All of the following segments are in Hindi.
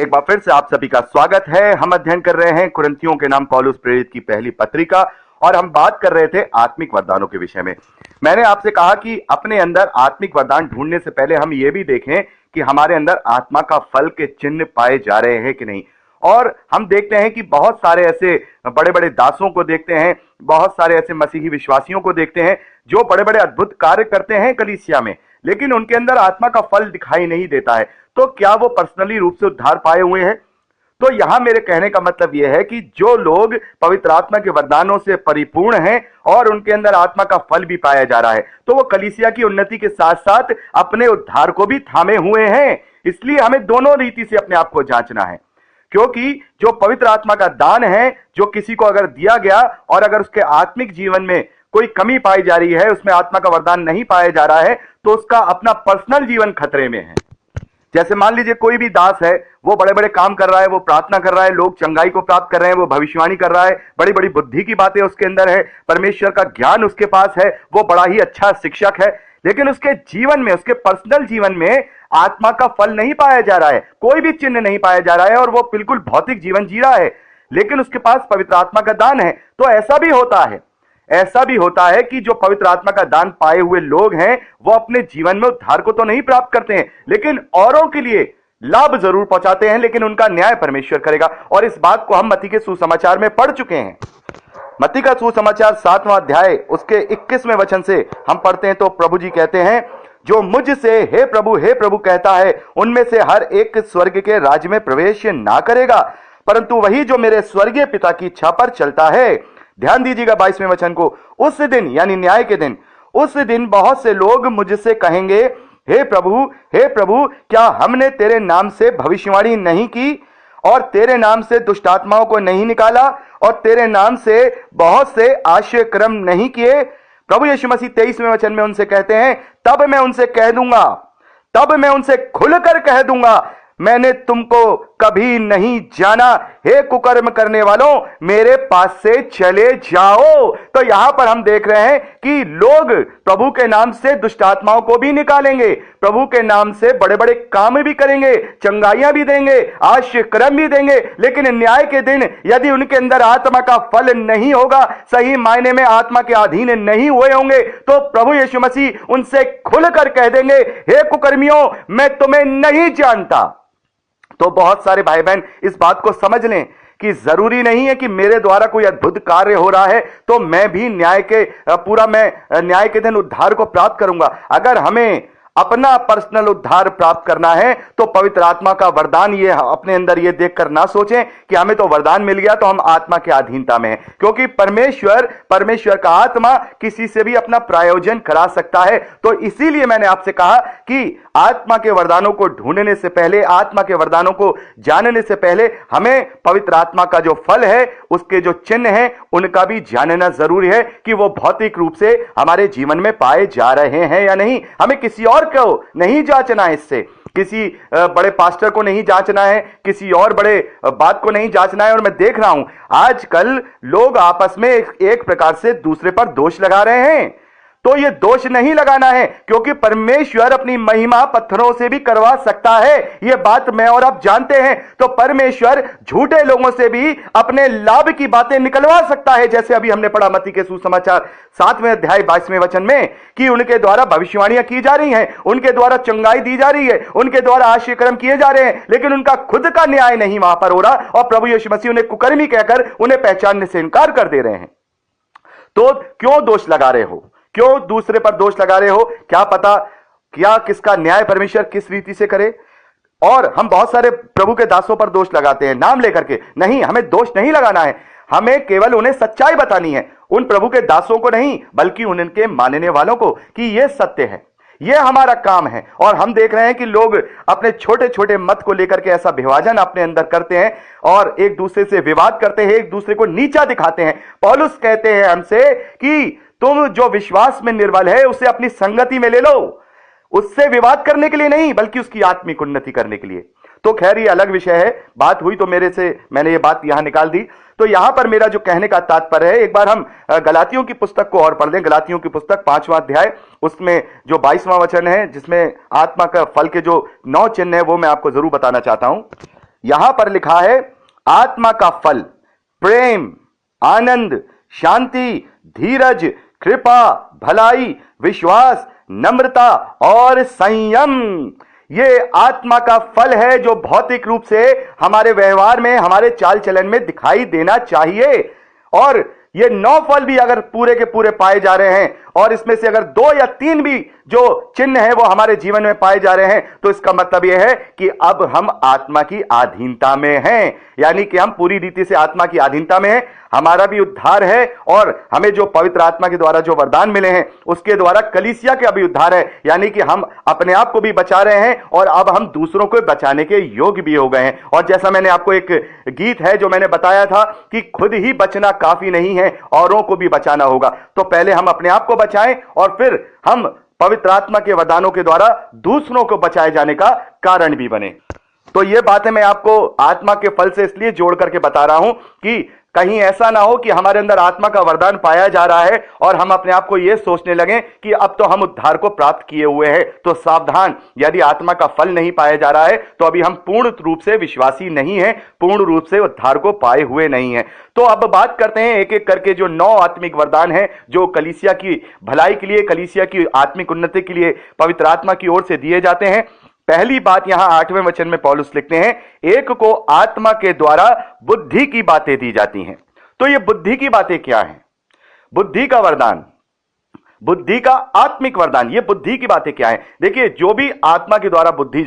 एक बार फिर से आप सभी का स्वागत है। हम अध्ययन कर रहे हैं कुरिन्थियों के नाम पौलुस प्रेरित की पहली पत्रिका और हम बात कर रहे थे आत्मिक वरदानों के विषय में। मैंने आपसे कहा कि अपने अंदर आत्मिक वरदान ढूंढने से पहले हम ये भी देखें कि हमारे अंदर आत्मा का फल के चिन्ह पाए जा रहे हैं कि नहीं। और हम देखते हैं कि बहुत सारे ऐसे बड़े बड़े दासों को देखते हैं, बहुत सारे ऐसे मसीही विश्वासियों को देखते हैं जो बड़े बड़े अद्भुत कार्य करते हैं कलीसिया में, लेकिन उनके अंदर आत्मा का फल दिखाई नहीं देता है। तो क्या वो पर्सनली रूप से उद्धार पाए हुए हैं? तो यहां मेरे कहने का मतलब यह है कि जो लोग पवित्र आत्मा के वरदानों से परिपूर्ण हैं और उनके अंदर आत्मा का फल भी पाया जा रहा है, तो वो कलीसिया की उन्नति के साथ साथ अपने उद्धार को भी थामे हुए हैं। इसलिए हमें दोनों रीति से अपने आप को जांचना है, क्योंकि जो पवित्र आत्मा का दान है, जो किसी को अगर दिया गया और अगर उसके आत्मिक जीवन में कोई कमी पाई जा रही है, उसमें आत्मा का वरदान नहीं पाया जा रहा है, तो उसका अपना पर्सनल जीवन खतरे में है। जैसे मान लीजिए कोई भी दास है, वो बड़े बड़े काम कर रहा है, वो प्रार्थना कर रहा है, लोग चंगाई को प्राप्त कर रहे हैं, वो भविष्यवाणी कर रहा है, बड़ी बड़ी बुद्धि की बातें उसके अंदर है, परमेश्वर का ज्ञान उसके पास है, वो बड़ा ही अच्छा शिक्षक है, लेकिन उसके जीवन में, उसके पर्सनल जीवन में आत्मा का फल नहीं पाया जा रहा है, कोई भी चिन्ह नहीं पाया जा रहा है और वो बिल्कुल भौतिक जीवन जी रहा है, लेकिन उसके पास पवित्र आत्मा का दान है। तो ऐसा भी होता है कि जो पवित्र आत्मा का दान पाए हुए लोग हैं, वो अपने जीवन में उद्धार को तो नहीं प्राप्त करते हैं, लेकिन औरों के लिए लाभ जरूर पहुंचाते हैं, लेकिन उनका न्याय परमेश्वर करेगा। और इस बात को हम मत्ती के सुसमाचार में पढ़ चुके हैं। मत्ती का सुसमाचार 7वां अध्याय उसके 21वें वचन से हम पढ़ते हैं। तो प्रभु जी कहते हैं, जो मुझसे हे प्रभु कहता है, उनमें से हर एक स्वर्ग के राज्य में प्रवेश ना करेगा, परंतु वही जो मेरे स्वर्गीय पिता की इच्छा पर चलता है। ध्यान दीजिएगा 22वें वचन को। उस दिन यानी न्याय के दिन, उस दिन बहुत से लोग मुझसे कहेंगे, हे प्रभु क्या हमने तेरे नाम से भविष्यवाणी नहीं की और तेरे नाम से दुष्ट आत्माओं को नहीं निकाला और तेरे नाम से बहुत से आश्चर्य कर्म नहीं किए? प्रभु यीशु मसीह 23वें वचन में उनसे कहते हैं, तब मैं उनसे खुलकर कह दूंगा, मैंने तुमको कभी नहीं जाना, हे कुकर्म करने वालों, मेरे पास से चले जाओ। तो यहां पर हम देख रहे हैं कि लोग प्रभु के नाम से दुष्ट आत्माओं को भी निकालेंगे, प्रभु के नाम से बड़े बड़े काम भी करेंगे, चंगाइयां भी देंगे, आश्चर्य कर्म भी देंगे, लेकिन न्याय के दिन यदि उनके अंदर आत्मा का फल नहीं होगा, सही मायने में आत्मा के अधीन नहीं हुए होंगे, तो प्रभु यीशु मसीह उनसे खुलकर कह देंगे, हे कुकर्मियों, मैं तुम्हें नहीं जानता। तो बहुत सारे भाई बहन इस बात को समझ लें कि जरूरी नहीं है कि मेरे द्वारा कोई अद्भुत कार्य हो रहा है तो मैं भी न्याय के दिन उद्धार को प्राप्त करूंगा। अगर हमें अपना पर्सनल उद्धार प्राप्त करना है तो पवित्र आत्मा का वरदान ये अपने अंदर ये देखकर ना सोचें कि हमें तो वरदान मिल गया तो हम आत्मा के अधीनता में हैं, क्योंकि परमेश्वर का आत्मा किसी से भी अपना प्रायोजन करा सकता है। तो इसीलिए मैंने आपसे कहा कि आत्मा के वरदानों को ढूंढने से पहले, आत्मा के वरदानों को जानने से पहले हमें पवित्र आत्मा का जो फल है, उसके जो चिन्ह हैं, उनका भी जानना जरूरी है कि वो भौतिक रूप से हमारे जीवन में पाए जा रहे हैं या नहीं। हमें किसी और को नहीं जांचना है, इससे किसी बड़े पास्टर को नहीं जांचना है, किसी और बड़े बात को नहीं जांचना है। और मैं देख रहा हूं आजकल लोग आपस में एक प्रकार से दूसरे पर दोष लगा रहे हैं। तो ये दोष नहीं लगाना है, क्योंकि परमेश्वर अपनी महिमा पत्थरों से भी करवा सकता है, ये बात मैं और आप जानते हैं। तो परमेश्वर झूठे लोगों से भी अपने लाभ की बातें निकलवा सकता है, जैसे अभी हमने पढ़ा मत्ती के सुसमाचार 7वें अध्याय 22वें वचन में कि उनके द्वारा भविष्यवाणियां की जा रही हैं, उनके द्वारा चंगाई दी जा रही है, उनके द्वारा आश्चर्य कर्म किए जा रहे हैं, लेकिन उनका खुद का न्याय नहीं वहां पर हो रहा और प्रभु यीशु मसीह उन्हें कुकर्मी कहकर उन्हें पहचानने से इनकार कर दे रहे हैं। तो क्यों दोष लगा रहे हो? क्यों दूसरे पर दोष लगा रहे हो? क्या पता क्या किसका न्याय परमेश्वर किस रीति से करे। और हम बहुत सारे प्रभु के दासों पर दोष लगाते हैं नाम लेकर के। नहीं, हमें दोष नहीं लगाना है, हमें केवल उन्हें सच्चाई बतानी है, उन प्रभु के दासों को नहीं बल्कि उनके मानने वालों को, कि यह सत्य है, यह हमारा काम है। और हम देख रहे हैं कि लोग अपने छोटे छोटे मत को लेकर के ऐसा विभाजन अपने अंदर करते हैं और एक दूसरे से विवाद करते हैं, एक दूसरे को नीचा दिखाते हैं। पौलुस कहते हैं हमसे कि तुम जो विश्वास में निर्बल है उसे अपनी संगति में ले लो, उससे विवाद करने के लिए नहीं बल्कि उसकी आत्मिक उन्नति करने के लिए। तो खैर ये अलग विषय है, बात हुई तो मैंने ये बात यहां निकाल दी। तो यहां पर मेरा जो कहने का तात्पर्य है, एक बार हम गलातियों की पुस्तक को और पढ़ लें। गलातियों की पुस्तक 5वां अध्याय, उसमें जो 22वां वचन है जिसमें आत्मा का फल के जो 9 चिन्ह है वो मैं आपको जरूर बताना चाहता हूं। यहां पर लिखा है आत्मा का फल प्रेम, आनंद, शांति, धीरज, कृपा, भलाई, विश्वास, नम्रता और संयम। ये आत्मा का फल है जो भौतिक रूप से हमारे व्यवहार में, हमारे चाल चलन में दिखाई देना चाहिए। और ये 9 फल भी अगर पूरे के पूरे पाए जा रहे हैं और इसमें से अगर 2 या 3 भी जो चिन्ह है वो हमारे जीवन में पाए जा रहे हैं, तो इसका मतलब यह है कि अब हम आत्मा की अधीनता में हैं, यानी कि हम पूरी रीति से आत्मा की अधीनता में हैं। हमारा भी उद्धार है और हमें जो पवित्र आत्मा के द्वारा जो वरदान मिले हैं उसके द्वारा कलीसिया के अभी उद्धार है, यानी कि हम अपने आप को भी बचा रहे हैं और अब हम दूसरों को बचाने के योग्य भी हो गए हैं। और जैसा मैंने आपको एक गीत है जो मैंने बताया था कि खुद ही बचना काफी नहीं है, औरों को भी बचाना होगा। तो पहले हम अपने आप को बचाएं और फिर हम पवित्र आत्मा के वरदानों के द्वारा दूसरों को बचाए जाने का कारण भी बने। तो ये बातें मैं आपको आत्मा के फल से इसलिए जोड़ करके बता रहा हूं कि कहीं ऐसा ना हो कि हमारे अंदर आत्मा का वरदान पाया जा रहा है और हम अपने आप को यह सोचने लगे कि अब तो हम उद्धार को प्राप्त किए हुए हैं। तो सावधान, यदि आत्मा का फल नहीं पाया जा रहा है तो अभी हम पूर्ण रूप से विश्वासी नहीं है, पूर्ण रूप से उद्धार को पाए हुए नहीं है। तो अब बात करते हैं एक एक करके जो 9 आत्मिक वरदान है जो कलीसिया की भलाई के लिए, कलीसिया की आत्मिक उन्नति के लिए पवित्र आत्मा की ओर से दिए जाते हैं। पहली बात यहां 8वें वचन में पौलुस लिखते हैं, एक को आत्मा के द्वारा बुद्धि की बातें दी जाती हैं। तो ये बुद्धि की बातें क्या हैं? बुद्धि का वरदान, बुद्धि का आत्मिक वरदान, ये बुद्धि की बातें क्या है? देखिए, जो भी आत्मा के द्वारा बुद्धि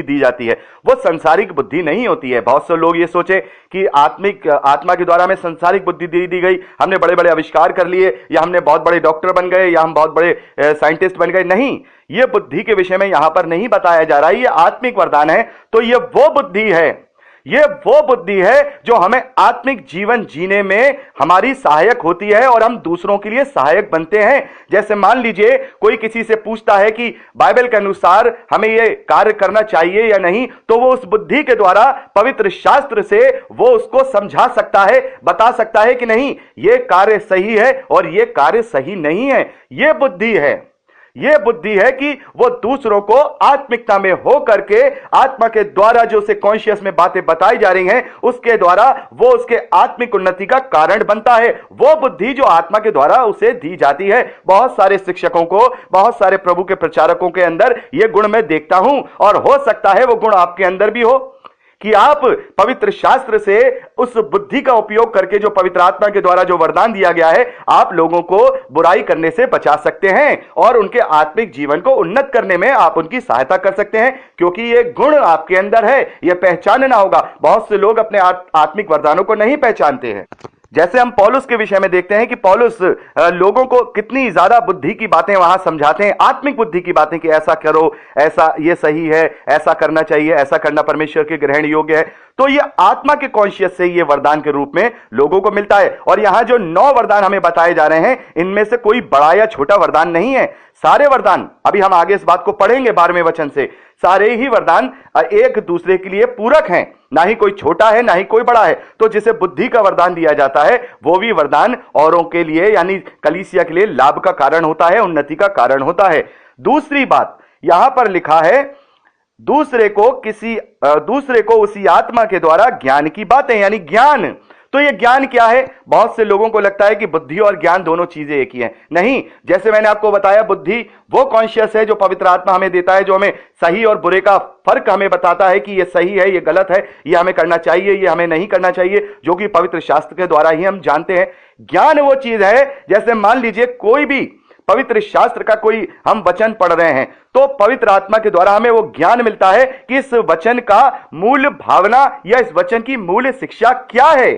दी जाती है वो संसारिक बुद्धि नहीं होती है। बहुत से लोग ये सोचे कि आत्मा के द्वारा हमें संसारिक बुद्धि दी गई, हमने बड़े बड़े आविष्कार कर लिए या हमने बहुत बड़े डॉक्टर बन गए या हम बहुत बड़े साइंटिस्ट बन गए। नहीं, ये बुद्धि के विषय में यहां पर नहीं बताया जा रहा है। ये आत्मिक वरदान है। तो ये वो बुद्धि है, ये वो बुद्धि है जो हमें आत्मिक जीवन जीने में हमारी सहायक होती है और हम दूसरों के लिए सहायक बनते हैं। जैसे मान लीजिए कोई किसी से पूछता है कि बाइबल के अनुसार हमें ये कार्य करना चाहिए या नहीं, तो वो उस बुद्धि के द्वारा पवित्र शास्त्र से वो उसको समझा सकता है, बता सकता है कि नहीं, ये कार्य सही है और ये कार्य सही नहीं है। ये बुद्धि है, यह बुद्धि है कि वो दूसरों को आत्मिकता में हो करके आत्मा के द्वारा जो उसे कॉन्शियस में बातें बताई जा रही हैं उसके द्वारा वो उसके आत्मिक उन्नति का कारण बनता है। वो बुद्धि जो आत्मा के द्वारा उसे दी जाती है। बहुत सारे शिक्षकों को, बहुत सारे प्रभु के प्रचारकों के अंदर ये गुण मैं देखता हूं और हो सकता है वो गुण आपके अंदर भी हो कि आप पवित्र शास्त्र से उस बुद्धि का उपयोग करके जो पवित्र आत्मा के द्वारा जो वरदान दिया गया है, आप लोगों को बुराई करने से बचा सकते हैं और उनके आत्मिक जीवन को उन्नत करने में आप उनकी सहायता कर सकते हैं, क्योंकि ये गुण आपके अंदर है। यह पहचानना होगा। बहुत से लोग अपने आत्मिक वरदानों को नहीं पहचानते हैं। जैसे हम पौलुस के विषय में देखते हैं कि पौलुस लोगों को कितनी ज्यादा बुद्धि की बातें वहां समझाते हैं, आत्मिक बुद्धि की बातें कि ऐसा करो, ऐसा ये सही है, ऐसा करना चाहिए, ऐसा करना परमेश्वर के ग्रहण योग्य है। तो ये आत्मा के कॉन्शियस से ये वरदान के रूप में लोगों को मिलता है। और यहां जो 9 वरदान हमें बताए जा रहे हैं, इनमें से कोई बड़ा या छोटा वरदान नहीं है। सारे वरदान, अभी हम आगे इस बात को पढ़ेंगे 12वें वचन से, सारे ही वरदान एक दूसरे के लिए पूरक हैं। ना ही कोई छोटा है, ना ही कोई बड़ा है। तो जिसे बुद्धि का वरदान दिया जाता है वो भी वरदान औरों के लिए, यानी कलीसिया के लिए लाभ का कारण होता है, उन्नति का कारण होता है। दूसरी बात यहां पर लिखा है, दूसरे को उसी आत्मा के द्वारा ज्ञान की बातें, यानी ज्ञान। तो ये ज्ञान क्या है? बहुत से लोगों को लगता है कि बुद्धि और ज्ञान दोनों चीजें एक ही हैं। नहीं, जैसे मैंने आपको बताया, बुद्धि वो कॉन्शियस है जो पवित्र आत्मा हमें देता है, जो हमें सही और बुरे का फर्क हमें बताता है कि ये सही है, ये गलत है, ये हमें करना चाहिए, ये हमें नहीं करना चाहिए, जो कि पवित्र शास्त्र के द्वारा ही हम जानते हैं। ज्ञान वो चीज है, जैसे मान लीजिए कोई भी पवित्र शास्त्र का कोई हम वचन पढ़ रहे हैं तो पवित्र आत्मा के द्वारा हमें वो ज्ञान मिलता है कि इस वचन का मूल भावना या इस वचन की मूल शिक्षा क्या है।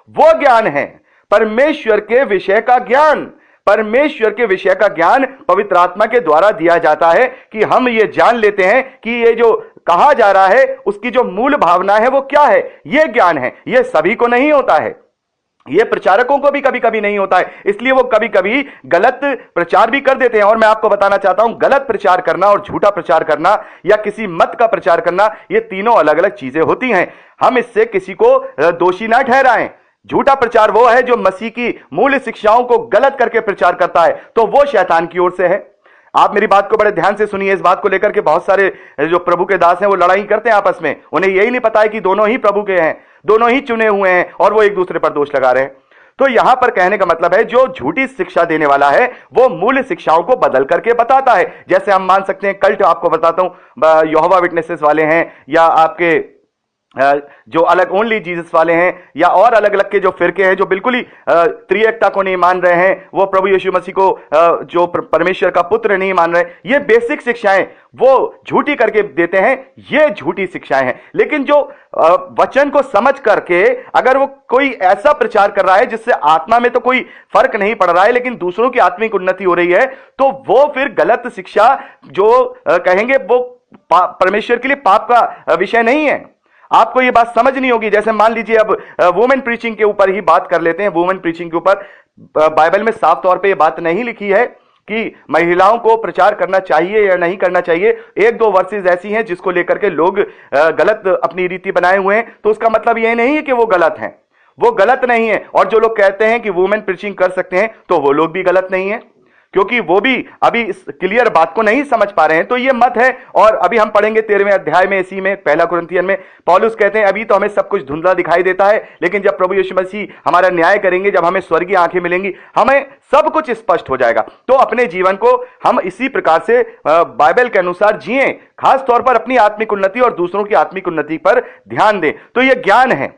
वो ज्ञान है परमेश्वर के विषय का ज्ञान। परमेश्वर के विषय का ज्ञान पवित्र आत्मा के द्वारा दिया जाता है कि हम ये जान लेते हैं कि ये जो कहा जा रहा है उसकी जो मूल भावना है वो क्या है। ये ज्ञान है। ये सभी को नहीं होता है, ये प्रचारकों को भी कभी कभी नहीं होता है, इसलिए वो कभी कभी गलत प्रचार भी कर देते हैं। और मैं आपको बताना चाहता हूं, गलत प्रचार करना और झूठा प्रचार करना या किसी मत का प्रचार करना, ये तीनों अलग अलग चीजें होती हैं। हम इससे किसी को दोषी ना ठहराएं। झूठा प्रचार वो है जो मसीह की मूल शिक्षाओं को गलत करके प्रचार करता है, तो वो शैतान की ओर से है। आप मेरी बात को बड़े ध्यान से सुनिए। इस बात को लेकर के बहुत सारे जो प्रभु के दास हैं वो लड़ाई करते हैं आपस में। उन्हें यही नहीं पता है कि दोनों ही प्रभु के हैं, दोनों ही चुने हुए हैं, और वो एक दूसरे पर दोष लगा रहे हैं। तो यहां पर कहने का मतलब है, जो झूठी शिक्षा देने वाला है वो मूल शिक्षाओं को बदल करके बताता है। जैसे हम मान सकते हैं, कल्ट आपको बताता हूं, यहोवा विटनेसेस वाले हैं, या आपके जो अलग ओनली जीसस वाले हैं, या और अलग अलग के जो फिरके हैं जो बिल्कुल ही त्रिएकता को नहीं मान रहे हैं, वो प्रभु यीशु मसीह को जो परमेश्वर का पुत्र नहीं मान रहे, ये बेसिक शिक्षाएं वो झूठी करके देते हैं। ये झूठी शिक्षाएं हैं। लेकिन जो वचन को समझ करके अगर वो कोई ऐसा प्रचार कर रहा है जिससे आत्मा में तो कोई फर्क नहीं पड़ रहा है, लेकिन दूसरों की आत्मिक उन्नति हो रही है, तो वो फिर गलत शिक्षा जो कहेंगे वो परमेश्वर के लिए पाप का विषय नहीं है। आपको ये बात समझ नहीं होगी। जैसे मान लीजिए, अब वुमेन प्रीचिंग के ऊपर ही बात कर लेते हैं। वुमेन प्रीचिंग के ऊपर बाइबल में साफ तौर पे ये बात नहीं लिखी है कि महिलाओं को प्रचार करना चाहिए या नहीं करना चाहिए। एक दो वर्सेस ऐसी हैं जिसको लेकर के लोग गलत अपनी रीति बनाए हुए हैं, तो उसका मतलब ये नहीं है कि वो गलत हैं, वो गलत नहीं है। और जो लोग कहते हैं कि वुमेन प्रीचिंग कर सकते हैं, तो वो लोग भी गलत नहीं है, क्योंकि वो भी अभी इस क्लियर बात को नहीं समझ पा रहे हैं। तो ये मत है। और अभी हम पढ़ेंगे 13वें अध्याय में, इसी में 1 कुरिन्थियन में पौलुस कहते हैं, अभी तो हमें सब कुछ धुंधला दिखाई देता है, लेकिन जब प्रभु यीशु मसीह हमारा न्याय करेंगे, जब हमें स्वर्गीय आंखें मिलेंगी, हमें सब कुछ स्पष्ट हो जाएगा। तो अपने जीवन को हम इसी प्रकार से बाइबल के अनुसार जिए, खास तौर पर अपनी आत्मिक उन्नति और दूसरों की आत्मिक उन्नति पर ध्यान दें। तो ये ज्ञान है,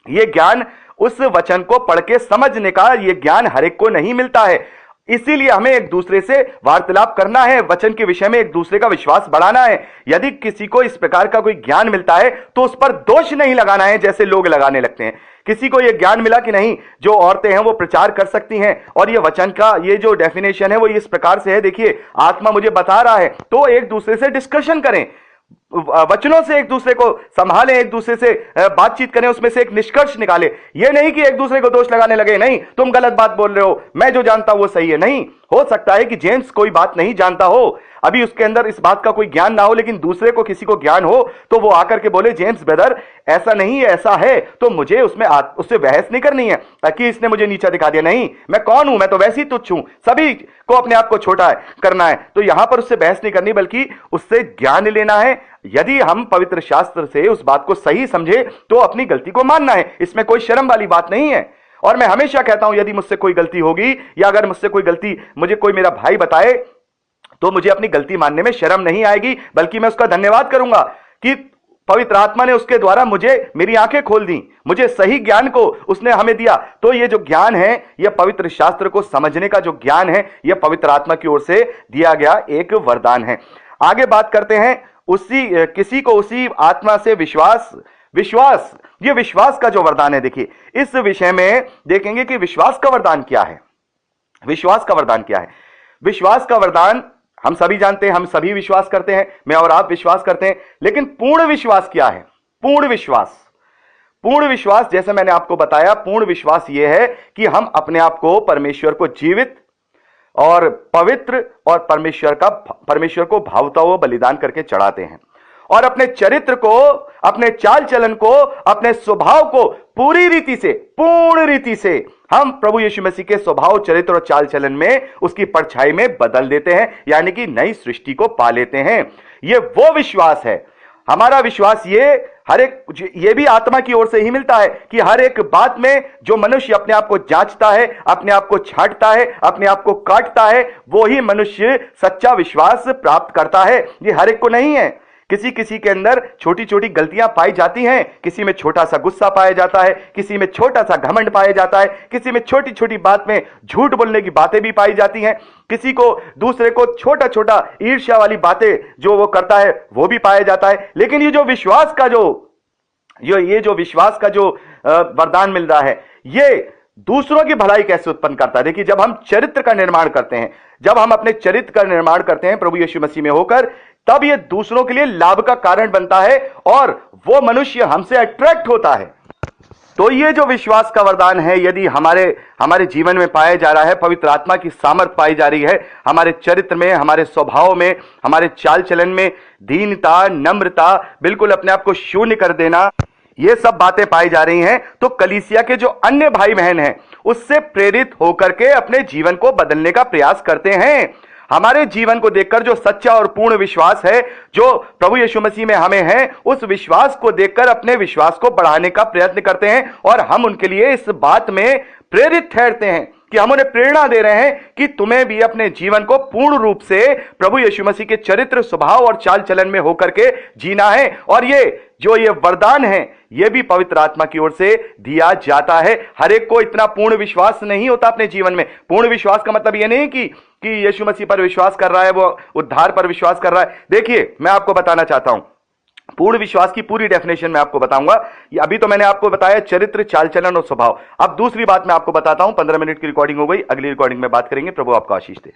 ये ज्ञान उस वचन को पढ़ के समझने का, ये ज्ञान हर एक को नहीं मिलता है। इसीलिए हमें एक दूसरे से वार्तालाप करना है, वचन के विषय में एक दूसरे का विश्वास बढ़ाना है। यदि किसी को इस प्रकार का कोई ज्ञान मिलता है तो उस पर दोष नहीं लगाना है जैसे लोग लगाने लगते हैं। किसी को यह ज्ञान मिला कि नहीं, जो औरतें हैं वो प्रचार कर सकती हैं, और ये वचन का ये जो डेफिनेशन है वो इस प्रकार से है, देखिए आत्मा मुझे बता रहा है, तो एक दूसरे से डिस्कशन करें, वचनों से एक दूसरे को संभालें, एक दूसरे से बातचीत करें, उसमें से एक निष्कर्ष निकालें। यह नहीं कि एक दूसरे को दोष लगाने लगे, नहीं तुम गलत बात बोल रहे हो, मैं जो जानता हूं वो सही है। नहीं, हो सकता है कि जेम्स कोई बात नहीं जानता हो, अभी उसके अंदर इस बात का कोई ज्ञान ना हो, लेकिन दूसरे को किसी को ज्ञान हो तो वो आकर के बोले, जेम्स ब्रदर ऐसा नहीं है, ऐसा है, तो मुझे उसमें उससे बहस नहीं करनी है कि इसने मुझे नीचा दिखा दिया। नहीं, मैं कौन हूं, मैं तो वैसे ही तुच्छ हूं, सभी को अपने आप को छोटा करना है। तो यहां पर उससे बहस नहीं करनी, बल्कि उससे ज्ञान लेना है। यदि हम पवित्र शास्त्र से उस बात को सही समझे तो अपनी गलती को मानना है, इसमें कोई शर्म वाली बात नहीं है। और मैं हमेशा कहता हूं, यदि मुझसे कोई गलती होगी, या अगर मुझसे कोई गलती मुझे कोई मेरा भाई बताए, तो मुझे अपनी गलती मानने में शर्म नहीं आएगी, बल्कि मैं उसका धन्यवाद करूंगा कि पवित्र आत्मा ने उसके द्वारा मुझे मेरी आंखें खोल दी, मुझे सही ज्ञान को उसने हमें दिया। तो ये जो ज्ञान है, यह पवित्र शास्त्र को समझने का जो ज्ञान है, यह पवित्र आत्मा की ओर से दिया गया एक वरदान है। आगे बात करते हैं, उसी किसी को उसी आत्मा से विश्वास ये विश्वास का जो वरदान है। देखिए इस विषय में देखेंगे कि विश्वास का वरदान क्या है। विश्वास का वरदान क्या है? विश्वास का वरदान हम सभी जानते हैं, हम सभी विश्वास करते हैं, मैं और आप विश्वास करते हैं, लेकिन पूर्ण विश्वास क्या है? पूर्ण विश्वास जैसे मैंने आपको बताया, पूर्ण विश्वास यह है कि हम अपने आप को परमेश्वर को जीवित और पवित्र और परमेश्वर को भावता हुआ बलिदान करके चढ़ाते हैं, और अपने चरित्र को, अपने चाल चलन को, अपने स्वभाव को पूर्ण रीति से हम प्रभु यीशु मसीह के स्वभाव, चरित्र और चाल चलन में उसकी परछाई में बदल देते हैं, यानी कि नई सृष्टि को पा लेते हैं। यह वो विश्वास है। हमारा विश्वास ये भी आत्मा की ओर से ही मिलता है कि हर एक बात में जो मनुष्य अपने आप को जांचता है, अपने आप को छांटता है, अपने आप को काटता है, वो ही मनुष्य सच्चा विश्वास प्राप्त करता है। ये हर एक को नहीं है। किसी किसी के अंदर छोटी छोटी गलतियां पाई जाती हैं, किसी में छोटा सा गुस्सा पाया जाता है, किसी में छोटा सा घमंड पाया जाता है, किसी में छोटी छोटी बात में झूठ बोलने की बातें भी पाई जाती हैं, किसी को दूसरे को छोटा छोटा ईर्ष्या वाली बातें जो वो करता है वो भी पाया जाता है। लेकिन ये जो विश्वास का जो वरदान मिल रहा है, ये दूसरों की भलाई कैसे उत्पन्न करता है? देखिए, जब हम चरित्र का निर्माण करते हैं, जब हम अपने चरित्र का निर्माण करते हैं प्रभु यीशु मसीह में होकर, तब यह दूसरों के लिए लाभ का कारण बनता है और वो मनुष्य हमसे अट्रैक्ट होता है। तो ये जो विश्वास का वरदान है, यदि हमारे जीवन में पाया जा रहा है, पवित्र आत्मा की सामर्थ पाई जा रही है, हमारे चरित्र में, हमारे स्वभाव में, हमारे चाल चलन में दीनता, नम्रता, बिल्कुल अपने आप को शून्य कर देना, ये सब बातें पाई जा रही हैं, तो कलीसिया के जो अन्य भाई बहन हैं उससे प्रेरित होकर के अपने जीवन को बदलने का प्रयास करते हैं। हमारे जीवन को देखकर जो सच्चा और पूर्ण विश्वास है जो प्रभु यीशु मसीह में हमें है, उस विश्वास को देखकर अपने विश्वास को बढ़ाने का प्रयत्न करते हैं और हम उनके लिए इस बात में प्रेरित ठहरते हैं कि हम उन्हें प्रेरणा दे रहे हैं कि तुम्हें भी अपने जीवन को पूर्ण रूप से प्रभु यीशु मसीह के चरित्र, स्वभाव और चाल चलन में होकर के जीना है। और ये वरदान है, ये भी पवित्र आत्मा की ओर से दिया जाता है। हर एक को इतना पूर्ण विश्वास नहीं होता अपने जीवन में। पूर्ण विश्वास का मतलब ये नहीं कि यीशु मसीह पर विश्वास कर रहा है, वो उद्धार पर विश्वास कर रहा है। देखिए, मैं आपको बताना चाहता हूं, पूर्ण विश्वास की पूरी डेफिनेशन मैं आपको बताऊंगा। अभी तो मैंने आपको बताया चरित्र, चाल चलन और स्वभाव। अब दूसरी बात मैं आपको बताता हूं। 15 मिनट की रिकॉर्डिंग हो गई, अगली रिकॉर्डिंग में बात करेंगे। प्रभु आपको आशीष दे।